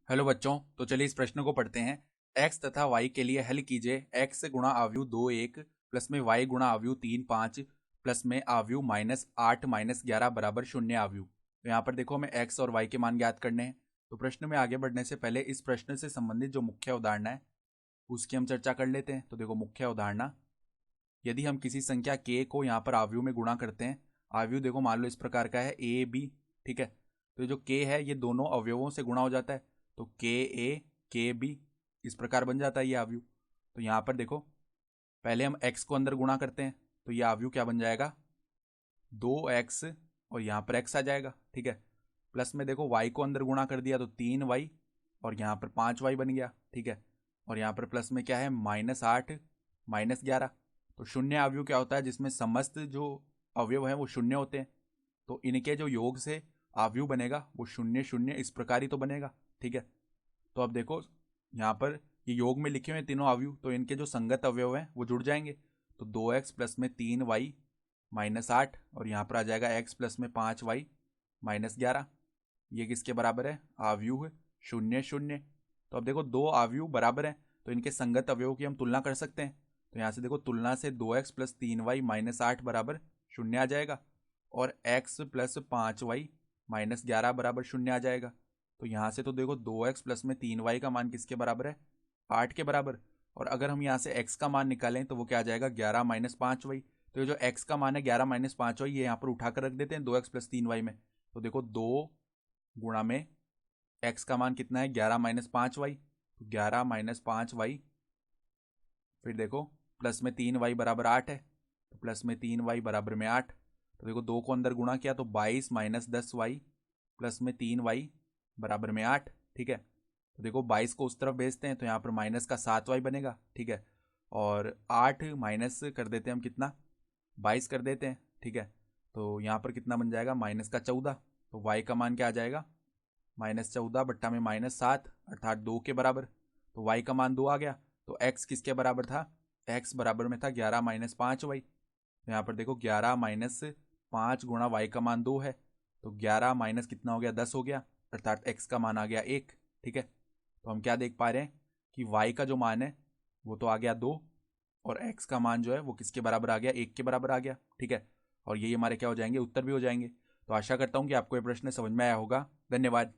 Hello बच्चों, तो चलिए इस प्रश्न को पढ़ते हैं। x तथा y के लिए हल कीजिए। x गुणा आव्यूह 2 1 प्लस में y गुणा आव्यूह 3 5 प्लस में आव्यूह -8 -11 बराबर 0 आव्यूह। तो यहाँ पर देखो हमें x और y के मान ज्ञात करने हैं। तो प्रश्न में आगे बढ़ने से पहले इस प्रश्न से संबंधित जो मुख्य अवधारणा है उसकी हम चर्चा कर लेते हैं। तो देखो मुख्य अवधारणा, यदि हम किसी संख्या k को यहाँ पर आव्यूह में गुणा करते हैं, आव्यूह देखो मान लो इस प्रकार का है a b, ठीक है। तो जो k है ये दोनों अवयवों से गुणा हो जाता है, तो के ए के बी इस प्रकार बन जाता है ये आव्यूह। तो यहाँ पर देखो पहले हम x को अंदर गुणा करते हैं, तो ये आव्यूह क्या बन जाएगा 2x, और यहाँ पर x आ जाएगा, ठीक है। प्लस में देखो y को अंदर गुणा कर दिया तो 3y, और यहाँ पर 5y बन गया, ठीक है। और यहाँ पर प्लस में क्या है -8 -11। तो शून्य आव्यूह क्या होता है जिसमें समस्त जो अवयव हैं वो शून्य होते हैं। तो इनके जो योग से आव्यूह बनेगा वो 0 0 इस प्रकार ही तो बनेगा, ठीक है। तो अब देखो यहाँ पर ये योग में लिखे हुए तीनों आव्यूह, तो इनके जो संगत अवयव हैं वो जुड़ जाएंगे। तो 2x प्लस में 3y -8, और यहाँ पर आ जाएगा x प्लस में 5y -11। ये किसके बराबर है आव्यूह 0 0। तो अब देखो दो आव्यूह बराबर हैं तो इनके संगत अवयवों की हम तुलना कर सकते हैं। तो यहाँ से देखो तुलना से 2x प्लस 3y -8 बराबर 0 आ जाएगा, और x प्लस 5y -11 बराबर 0 आ जाएगा। तो यहाँ से तो देखो 2x प्लस में 3y का मान किसके बराबर है 8 के बराबर। और अगर हम यहाँ से x का मान निकालें तो वो क्या आ जाएगा 11 -5y। तो ये जो x का मान है 11 -5y ये यहाँ पर उठाकर रख देते हैं 2x प्लस 3y में। तो देखो 2 गुणा में x का मान कितना है 11 -5y, तो 11 -5y, फिर देखो प्लस में 3y बराबर 8 है, तो प्लस में 3y बराबर में 8। तो देखो 2 को अंदर गुणा किया तो 22 -10y प्लस में 3y बराबर में 8, ठीक है। तो देखो 22 को उस तरफ भेजते हैं तो यहाँ पर माइनस का 7y बनेगा, ठीक है। और 8 माइनस कर देते हैं हम कितना 22 कर देते हैं, ठीक है। तो यहाँ पर कितना बन जाएगा -14। तो y का मान क्या आ जाएगा -14 बट्टा में -7 अर्थात 2 के बराबर। तो y का मान 2 आ गया। तो x किसके बराबर था x बराबर में था 11 -5y। तो यहाँ पर देखो 11 -5 गुणा y का मान 2 है, तो 11 माइनस कितना हो गया 10 हो गया, अर्थात x का मान आ गया 1, ठीक है। तो हम क्या देख पा रहे हैं कि y का जो मान है वो तो आ गया 2, और x का मान जो है वो किसके बराबर आ गया 1 के बराबर आ गया, ठीक है। और यही हमारे क्या हो जाएंगे उत्तर भी हो जाएंगे। तो आशा करता हूँ कि आपको ये प्रश्न समझ में आया होगा। धन्यवाद।